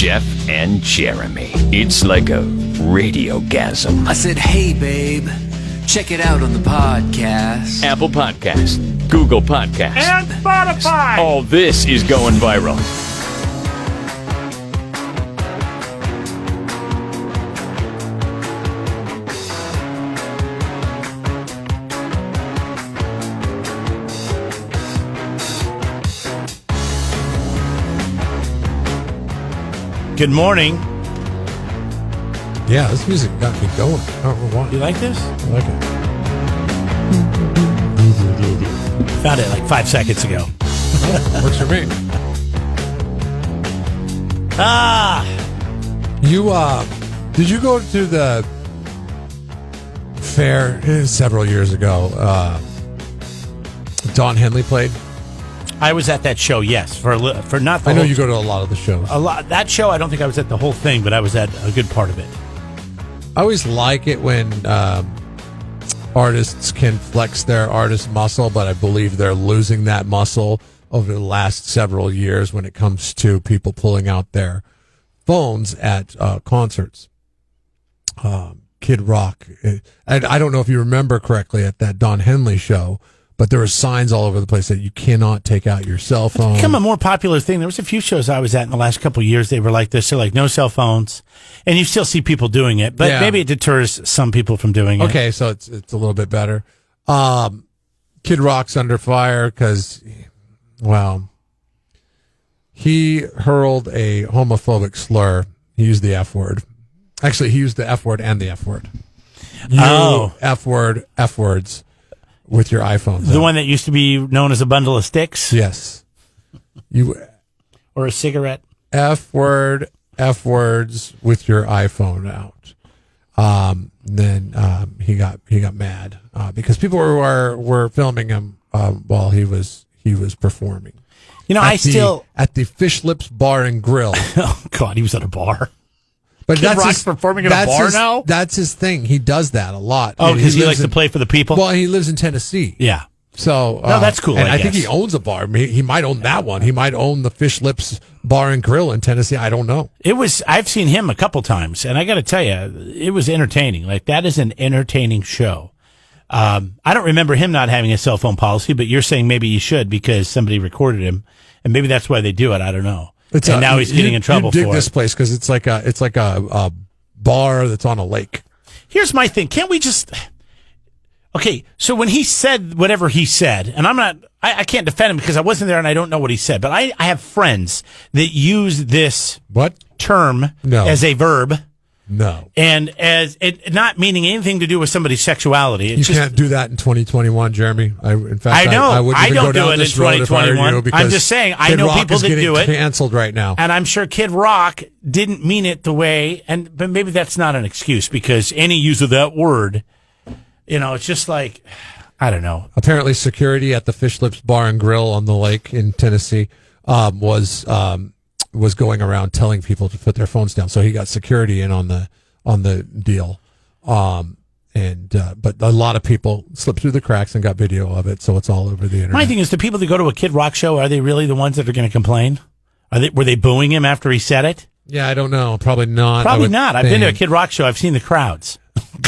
Jeff and Jeremy. It's like a radiogasm. I said, hey, babe, check it out on the podcast. Apple Podcast, Google Podcast, And Spotify. all this is going viral. Good morning. Yeah, this music got me going. I don't know why. You like this? I like it. Found it like 5 seconds ago. Works for me. You did you go to the fair several years ago? Don Henley played. I was at that show, yes, for not the I know whole, you go to a lot of the shows. a lot. That show, I don't think I was at the whole thing, but I was at a good part of it. I always like it when artists can flex their artist muscle, but I believe they're losing that muscle over the last several years when it comes to people pulling out their phones at concerts. Kid Rock. I don't know if you remember correctly at that Don Henley show, but there were signs all over the place that you cannot take out your cell phone. It's become a more popular thing. There was a few shows I was at in the last couple of years. They were like this. They're like, no cell phones. And you still see people doing it, but Yeah. maybe it deters some people from doing it. Okay, so it's a little bit better. Kid Rock's under fire because, well, he hurled a homophobic slur. He used the F word. Actually, he used the F word and the F word. F word, F words with your iPhone. The one that used to be known as a bundle of sticks? Yes. You Or a cigarette? F word, F words with your iPhone out. Then he got mad because people were filming him while he was performing. You know, at the Fish Lips Bar and Grill. Oh, God, he was at a bar. But Kid Rock's performing at a bar now? That's his thing. He does that a lot. Oh, because he likes lives to play for the people? Well, he lives in Tennessee. Yeah. So No, that's cool, And I I think guess. he owns a bar. He might own that one. He might own the Fish Lips Bar and Grill in Tennessee. I don't know. I've seen him a couple times, and I got to tell you, it was entertaining. Like, that is an entertaining show. I don't remember him not having a cell phone policy, but you're saying maybe he should because somebody recorded him, and maybe that's why they do it. I don't know. And now he's getting in trouble you dig for this it. place because it's like a bar that's on a lake. Here's my thing. Can't we just... Okay, so when he said whatever he said, and I can't defend him because I wasn't there and I don't know what he said, but I have friends that use this term as a verb. No. And as it not meaning anything to do with somebody's sexuality. You can't do that in 2021, Jeremy. In fact, I know. I wouldn't I even don't go do down it in this road if I were 2021. you, because I'm just saying, I Kid know Rock people is that getting do it. canceled right now. And I'm sure Kid Rock didn't mean it the way, but maybe that's not an excuse because any use of that word, it's just like, I don't know. Apparently, security at the Fish Lips Bar and Grill on the lake in Tennessee was going around telling people to put their phones down. So he got security in on the deal. But a lot of people slipped through the cracks and got video of it, so it's all over the internet. My thing is, the people that go to a Kid Rock show, are they really the ones that are going to complain? Were they booing him after he said it? Yeah, I don't know. Probably not. Probably not. I've been to a Kid Rock show. I've seen the crowds.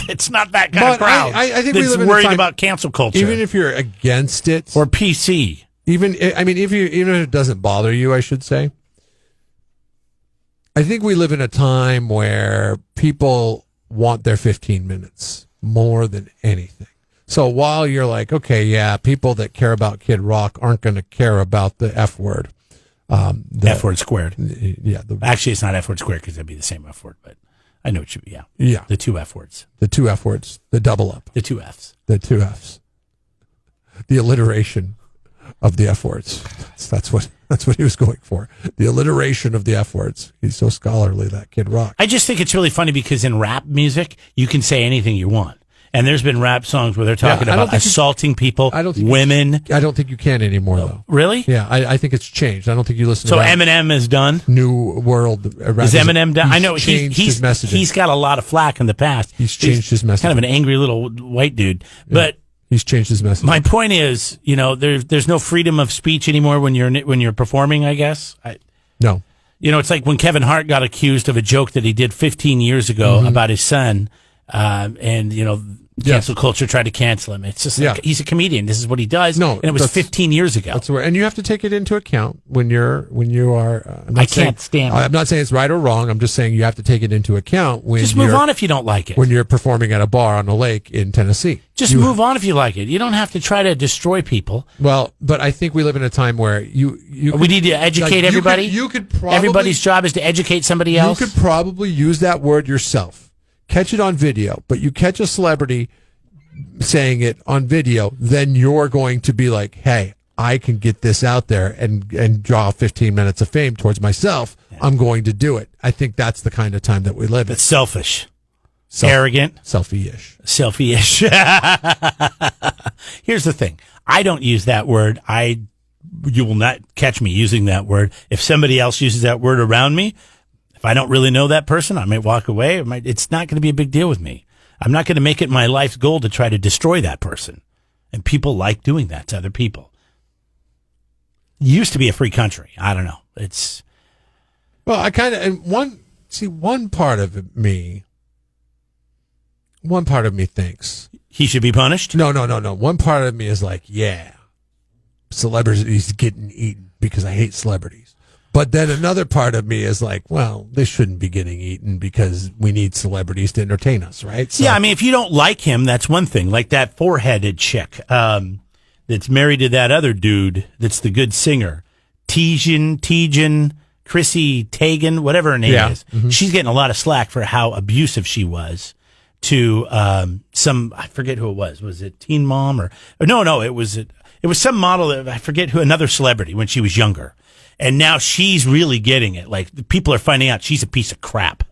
It's not that kind of crowd. I think that's we live in a worried time, about cancel culture. Even if you're against it, or PC. even if it doesn't bother you, I should say. I think we live in a time where people want their 15 minutes more than anything. So while you're like, okay, yeah, people that care about Kid Rock aren't going to care about the F word. F word squared. Yeah. Actually, it's not F word squared because that'd be the same F word, but I know what you mean. Yeah. Yeah. The two F words. The two F words. The double up. The two Fs. The two Fs. The alliteration of the F words. That's what he was going for. The alliteration of the F words. He's so scholarly, that Kid Rock. I just think it's really funny because in rap music, you can say anything you want. And there's been rap songs where they're talking about assaulting people, women. I don't think you can anymore, though. Really? Yeah, I think it's changed. I don't think you listen to So Eminem is done? New World. Is Eminem done? I know his messaging. He's got a lot of flack in the past. He's changed his message. Kind of an angry little white dude. Yeah. But he's changed his message. My point is, there's no freedom of speech anymore when you're performing, I guess. No. It's like when Kevin Hart got accused of a joke that he did 15 years ago about his son, and cancel culture tried to cancel him. It's just like he's a comedian. This is what he does. No, and it was 15 years ago. That's and you have to take it into account when you are. I can't stand it. I'm not saying it's right or wrong. I'm just saying you have to take it into account when. Just move on if you don't like it. When you're performing at a bar on a lake in Tennessee, move on if you like it. You don't have to try to destroy people. Well, but I think we live in a time where we need to educate everybody. You could probably, everybody's job is to educate somebody else. You could probably use that word yourself. Catch it on video, but you catch a celebrity saying it on video, then you're going to be like, hey, I can get this out there and draw 15 minutes of fame towards myself. Yeah. I'm going to do it. I think that's the kind of time that we live in. It's selfish. Arrogant. Selfie-ish. Selfie-ish. Here's the thing. I don't use that word. You will not catch me using that word. If somebody else uses that word around me, if I don't really know that person, I might walk away. It's not going to be a big deal with me. I'm not going to make it my life's goal to try to destroy that person. And people like doing that to other people. It used to be a free country. I don't know. Well, I kind of, one part of me thinks he should be punished. No. One part of me is like, yeah, celebrities getting eaten because I hate celebrities. But then another part of me is like, well, they shouldn't be getting eaten because we need celebrities to entertain us, right? So, yeah, I mean, if you don't like him, that's one thing. Like that four-headed chick that's married to that other dude that's the good singer, Tejan, Chrissy Teigen, whatever her name is. Mm-hmm. She's getting a lot of slack for how abusive she was to I forget who it was. Was it Teen Mom or no? It was some model. I forget who, another celebrity when she was younger. And now she's really getting it. Like, people are finding out she's a piece of crap.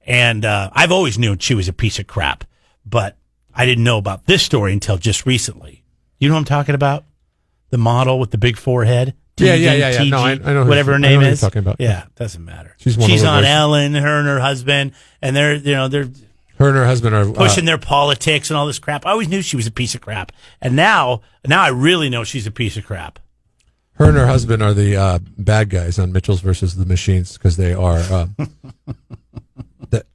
And I've always known she was a piece of crap. But I didn't know about this story until just recently. You know what I'm talking about? The model with the big forehead? Yeah. No, I know whatever her name is. Talking about. Yeah, doesn't matter. She's on Ellen, her and her husband, and they're her and her husband are pushing their politics and all this crap. I always knew she was a piece of crap. And now I really know she's a piece of crap. Her and her husband are the bad guys on Mitchell's versus the Machines because they are.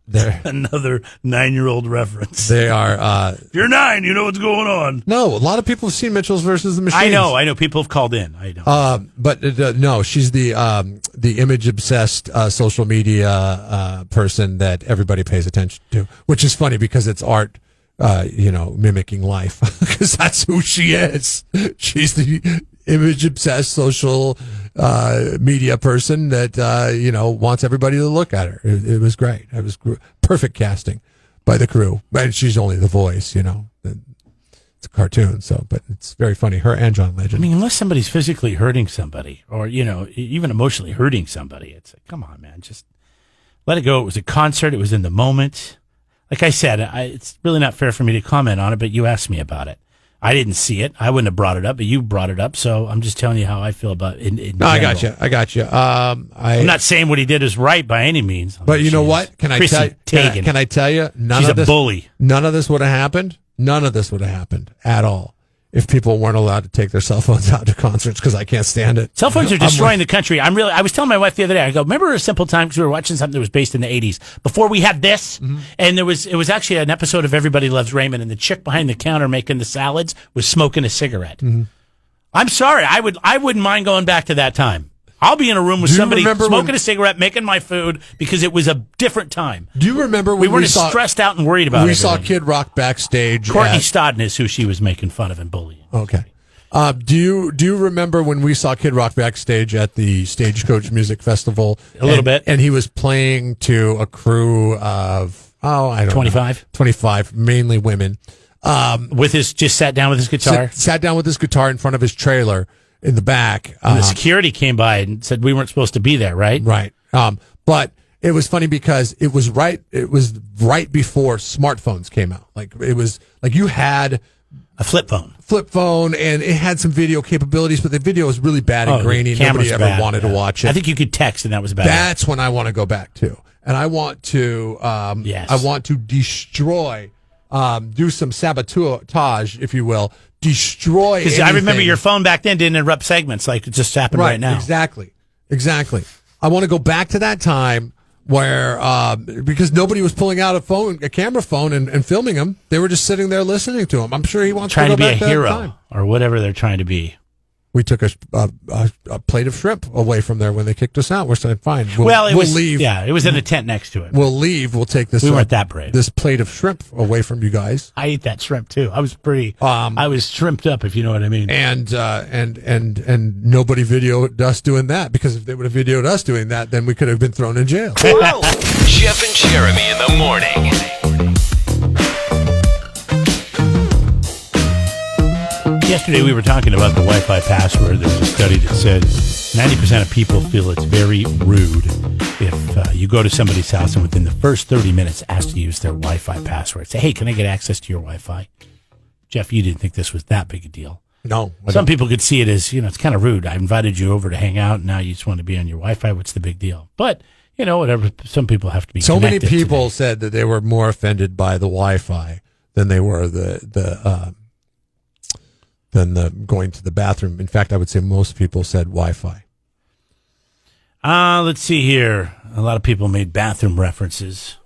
They're another 9-year-old reference. They are. If you're 9, you know what's going on. No, a lot of people have seen Mitchell's versus the Machines. I know. People have called in. I know. But no, she's the image obsessed social media person that everybody pays attention to, which is funny because it's art. Mimicking life because that's who she is. She's the image obsessed social media person that wants everybody to look at her. It was great. It was perfect casting by the crew, and she's only the voice. It's a cartoon, but it's very funny. Her and John Legend. I mean, unless somebody's physically hurting somebody, or even emotionally hurting somebody, it's like, come on, man, just let it go. It was a concert. It was in the moment. Like I said, it's really not fair for me to comment on it, but you asked me about it. I didn't see it. I wouldn't have brought it up, but you brought it up, so I'm just telling you how I feel about it. I got you. I'm not saying what he did is right by any means. But you know what? Can I tell you? She's a bully. None of this would have happened. None of this would have happened at all if people weren't allowed to take their cell phones out to concerts, because I can't stand it. Cell phones are destroying the country. I was telling my wife the other day, I go, remember A Simple Time, because we were watching something that was based in the 80s, before we had this, and it was actually an episode of Everybody Loves Raymond, and the chick behind the counter making the salads was smoking a cigarette. I'm sorry, I wouldn't mind going back to that time. I'll be in a room with somebody smoking a cigarette, making my food, because it was a different time. Do you remember when we weren't stressed out and worried about it? We saw Kid Rock backstage. Courtney Stodden is who she was making fun of and bullying. Okay. Do you remember when we saw Kid Rock backstage at the Stagecoach Music Festival? A little bit. And he was playing to a crew of, 25, mainly women. Just sat down with his guitar? Sat down with his guitar in front of his trailer in the back. And the security came by and said we weren't supposed to be there, right? Right. But it was funny because it was right before smartphones came out. Like, it was like you had a flip phone, and it had some video capabilities, but the video was really bad and grainy. Nobody ever wanted to watch it. I think you could text, and that was bad. That's when I want to go back to, and I want to, I want to destroy, do some sabotage, if you will, destroy. Because I remember your phone back then didn't interrupt segments like it just happened right now. Exactly. I want to go back to that time where because nobody was pulling out a camera phone and filming him. They were just sitting there listening to him. I'm sure he wants trying to to go be a back to that hero time. or whatever they're trying to be. We took a plate of shrimp away from there when they kicked us out. We're saying, fine, We'll we'll leave. Yeah, it was in a tent next to it. We'll leave. We'll take this. We weren't that brave. This plate of shrimp away from you guys. I ate that shrimp too. I was pretty. I was shrimped up, if you know what I mean. And nobody videoed us doing that, because if they would have videoed us doing that, then we could have been thrown in jail. Jeff and Jeremy in the morning. Yesterday we were talking about the Wi-Fi password. There's a study that said 90% of people feel it's very rude if you go to somebody's house and within the first 30 minutes ask to use their Wi-Fi password. Say, hey, can I get access to your Wi-Fi? Jeff, you didn't think this was that big a deal. No. Some people could see it as, it's kind of rude. I invited you over to hang out, and now you just want to be on your Wi-Fi. What's the big deal? But, whatever. Some people have to be So many connected people said that they were more offended by the Wi-Fi than they were than the going to the bathroom. In fact, I would say most people said Wi-Fi. Let's see here. A lot of people made bathroom references.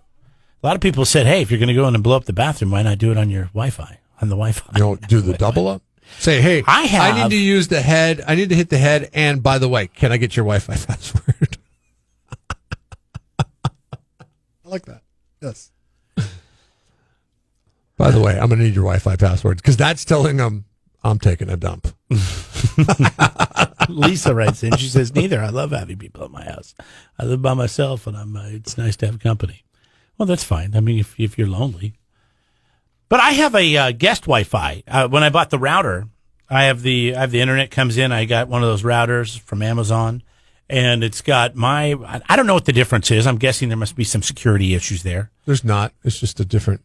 A lot of people said, hey, if you're going to go in and blow up the bathroom, why not do it on your Wi-Fi, on the Wi-Fi? Do the double up? Say, hey, I need to use the head. I need to hit the head. And by the way, can I get your Wi-Fi password? I like that. Yes. By the way, I'm going to need your Wi-Fi password, because that's telling them I'm taking a dump. Lisa writes in. She says, neither. I love having people at my house. I live by myself, and it's nice to have company. Well, that's fine. I mean, if you're lonely. But I have a guest Wi-Fi. When I bought the router, I have the internet comes in. I got one of those routers from Amazon, and it's got I don't know what the difference is. I'm guessing there must be some security issues there. There's not. It's just a different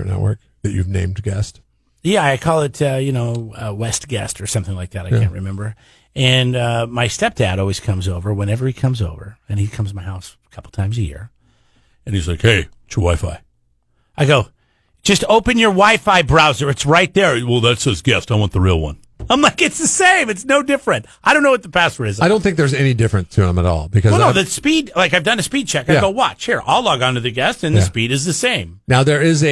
network that you've named guest. Yeah, I call it, West Guest or something like that. I can't remember. And my stepdad always comes over whenever he comes over, and he comes to my house a couple times a year. And he's like, hey, it's your Wi-Fi. I go, just open your Wi-Fi browser. It's right there. Well, that says guest. I want the real one. I'm like, it's the same. It's no different. I don't know what the password is. I don't think there's any difference to them at all. Because the speed, like I've done a speed check. I go, watch. Here, I'll log on to the guest, and the speed is the same. Now, there is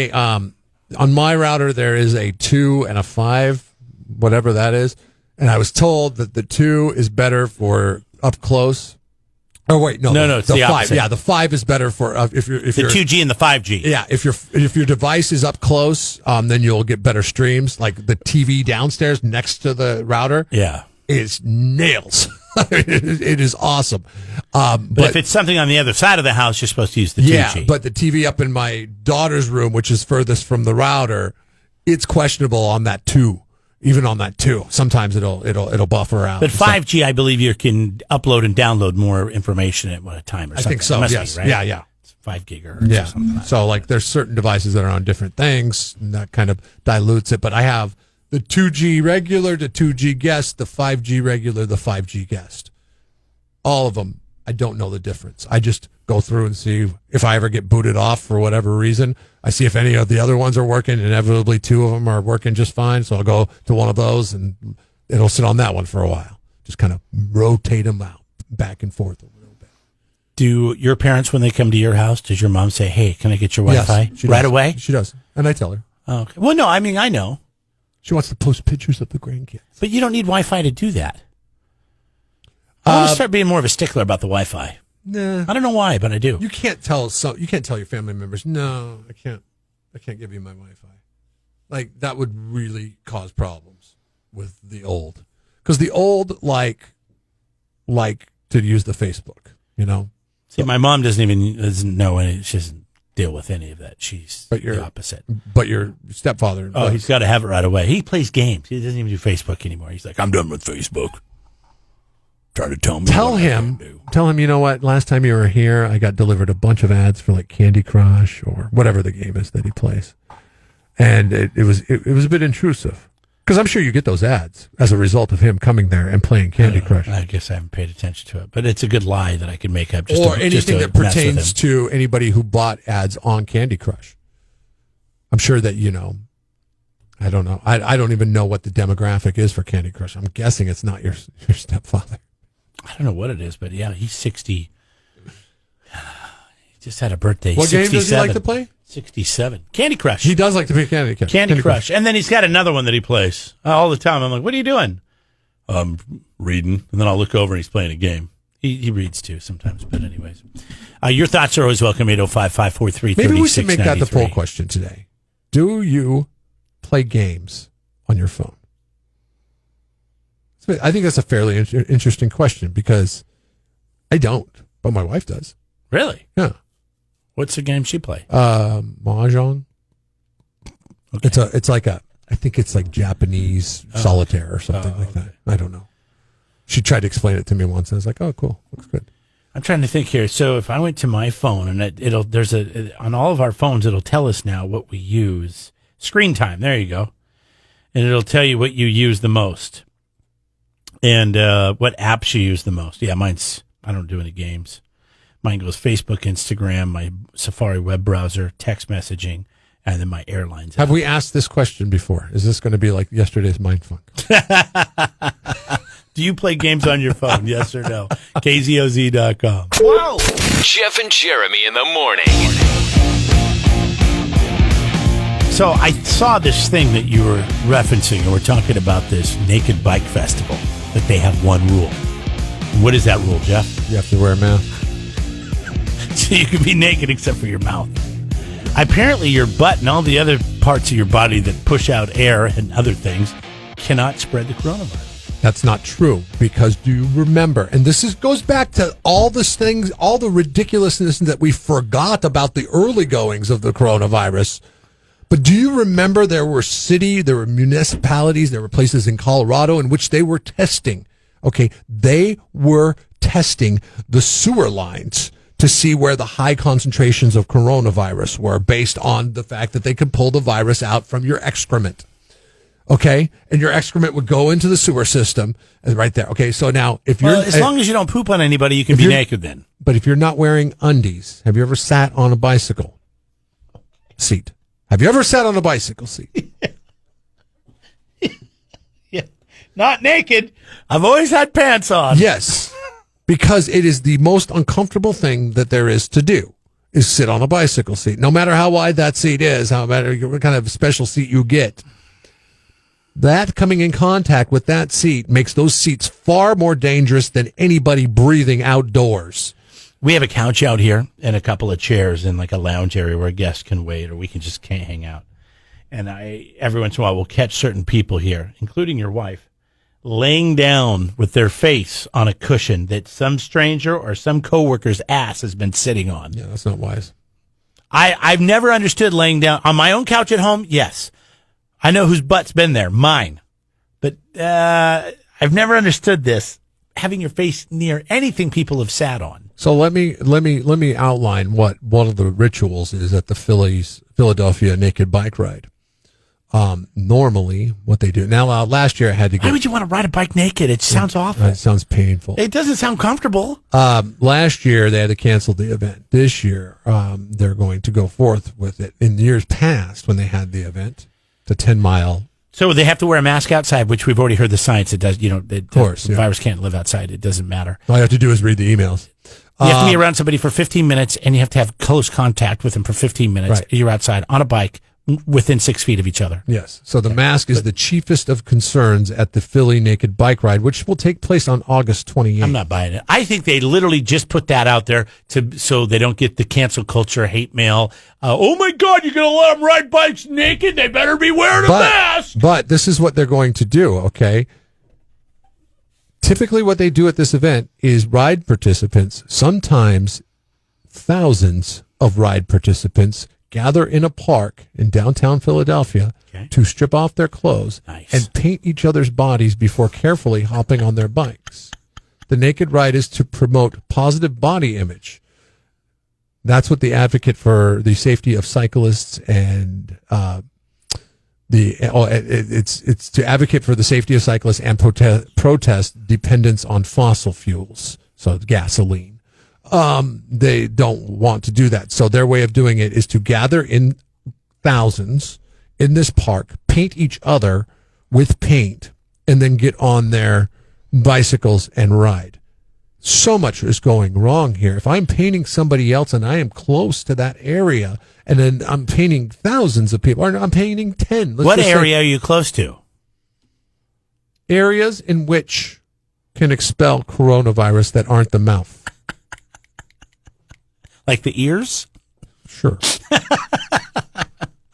on my router, there is a 2 and a 5, whatever that is. And I was told that the 2 is better for up close. Oh, wait, no, it's the 5. opposite. Yeah, the 5 is better for if you're the 2G and the 5G. Yeah, if your device is up close, then you'll get better streams. Like the TV downstairs next to the router. Yeah, is nails. It is awesome. But if it's something on the other side of the house, you're supposed to use the 2G. Yeah, but the TV up in my daughter's room, which is furthest from the router, it's questionable on that 2. Even on that 2, sometimes it'll buffer out. But 5G, I believe you can upload and download more information at a time or something. I think so. Yes. Be, right? Yeah. It's 5 gigahertz. Yeah. Or something like so like there's certain devices that are on different things, and that kind of dilutes it. But I have the 2G regular, the 2G guest, the 5G regular, the 5G guest. All of them. I don't know the difference. I just go through and see if I ever get booted off for whatever reason. I see if any of the other ones are working. Inevitably, 2 of them are working just fine. So I'll go to one of those, and it'll sit on that one for a while. Just kind of rotate them out back and forth a little bit. Do your parents, when they come to your house, does your mom say, hey, can I get your Wi-Fi? Yes, right away? She does. And I tell her. Oh, okay. Well, no, I mean, I know. She wants to post pictures of the grandkids. But you don't need Wi-Fi to do that. I want to start being more of a stickler about the Wi-Fi. Nah. I don't know why, but I do. You can't tell your family members, no, I can't give you my Wi-Fi. Like, that would really cause problems with the old. Because the old like to use the Facebook, See, my mom doesn't know any, she doesn't deal with any of that. She's the opposite. But your stepfather. Oh, he's got to have it right away. He plays games. He doesn't even do Facebook anymore. He's like, I'm done with Facebook. Try to tell me. Tell him, you know what? Last time you were here, I got delivered a bunch of ads for like Candy Crush or whatever the game is that he plays, and it was a bit intrusive because I'm sure you get those ads as a result of him coming there and playing Candy Crush. I guess I haven't paid attention to it, but it's a good lie that I can make up. Anything that pertains to anybody who bought ads on Candy Crush. I'm sure that I don't know. I don't even know what the demographic is for Candy Crush. I'm guessing it's not your stepfather. I don't know what it is, but yeah, he's 60. He just had a birthday. What 67. game does he like to play? 67. Candy Crush. He does like to play Candy Crush. And then he's got another one that he plays all the time. I'm like, what are you doing? Reading. And then I'll look over and he's playing a game. He reads too sometimes. But anyways, your thoughts are always welcome. 805-543-3693. Maybe we should make that the poll question today. Do you play games on your phone? I think that's a fairly interesting question because I don't, but my wife does. Really? Yeah. What's the game she play? Mahjong. Okay. It's like I think it's like Japanese solitaire or something like that. I don't know. She tried to explain it to me once, and I was like, "Oh, cool, looks good." I'm trying to think here. So if I went to my phone and on all of our phones, it'll tell us now what we use. Screen time. There you go. And it'll tell you what you use the most. And what apps you use the most. Yeah, I don't do any games. Mine goes Facebook, Instagram, my Safari web browser, text messaging, and then my airlines. Have we asked this question before? Is this going to be like yesterday's Mindfunk? Do you play games on your phone? Yes or no? KZOZ.com. Wow. Jeff and Jeremy in the morning. So I saw this thing that you were referencing, and we're talking about this naked bike festival, that they have one rule. What is that rule, Jeff? You have to wear a mask. So you can be naked except for your mouth. Apparently your butt and all the other parts of your body that push out air and other things cannot spread the coronavirus. That's not true, because do you remember, and goes back to all this things, all the ridiculousness that we forgot about the early goings of the coronavirus. But do you remember there were municipalities, there were places in Colorado in which they were testing. Okay, they were testing the sewer lines to see where the high concentrations of coronavirus were based on the fact that they could pull the virus out from your excrement. Okay, and your excrement would go into the sewer system right there. Okay, so now if you're as long as you don't poop on anybody, you can be naked then. But if you're not wearing undies, have you ever sat on a bicycle seat? Have you ever sat on a bicycle seat? Yeah, not naked. I've always had pants on. Yes, because it is the most uncomfortable thing that there is to do, is sit on a bicycle seat. No matter how wide that seat is, no matter what kind of special seat you get. That coming in contact with that seat makes those seats far more dangerous than anybody breathing outdoors. We have a couch out here and a couple of chairs in like a lounge area where guests can wait, or we can just can't hang out. And every once in a while will catch certain people here, including your wife, laying down with their face on a cushion that some stranger or some coworker's ass has been sitting on. Yeah, that's not wise. I've never understood laying down on my own couch at home. Yes. I know whose butt's been there, mine. But I've never understood this, having your face near anything people have sat on. So let me outline what one of the rituals is at the Philadelphia Naked Bike Ride. Normally, what they do now. Last year, I had to get. Why would you want to ride a bike naked? It sounds awful. It sounds painful. It doesn't sound comfortable. Last year, they had to cancel the event. This year, they're going to go forth with it. In years past, when they had the event, the 10-mile. So they have to wear a mask outside, which we've already heard the science. It does. Of course, the virus can't live outside. It doesn't matter. All you have to do is read the emails. You have to be around somebody for 15 minutes, and you have to have close contact with them for 15 minutes. Right. You're outside on a bike within 6 feet of each other. So the mask is the chiefest of concerns at the Philly Naked Bike Ride, which will take place on August 28th. I'm not buying it. I think they literally just put that out there so they don't get the cancel culture hate mail. Oh my God, you're going to let them ride bikes naked? They better be wearing a mask. But this is what they're going to do, okay? Typically what they do at this event is ride participants, sometimes thousands of ride participants, gather in a park in downtown Philadelphia to strip off their clothes and paint each other's bodies before carefully hopping on their bikes. The Naked Ride is to promote positive body image. That's what the advocate for the safety of cyclists and it's to advocate for the safety of cyclists and protest dependence on fossil fuels, so gasoline. They don't want to do that. So their way of doing it is to gather in thousands in this park, paint each other with paint, and then get on their bicycles and ride. So much is going wrong here. If I'm painting somebody else and I am close to that area, and then I'm painting thousands of people, or I'm painting 10. What area are you close to? Areas in which can expel coronavirus that aren't the mouth. Like the ears? Sure.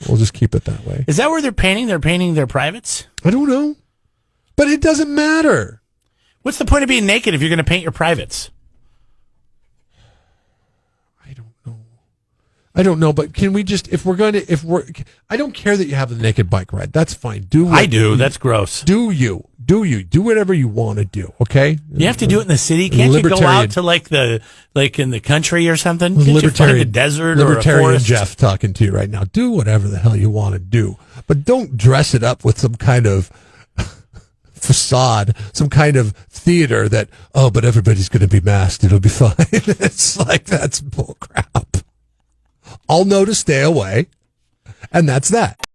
We'll just keep it that way. Is that where they're painting? They're painting their privates? I don't know. But it doesn't matter. What's the point of being naked if you're going to paint your privates? I don't know, but can we just, I don't care that you have the naked bike ride. That's fine. I do. That's gross. Do whatever you want to do. Okay. You have to do it in the city. Can't you go out to like in the country or something? Can't you find a desert or a Libertarian forest? Jeff talking to you right now. Do whatever the hell you want to do, but don't dress it up with some kind of facade, some kind of theater that, but everybody's going to be masked. It'll be fine. It's like, that's bull crap. I'll know to stay away, and that's that.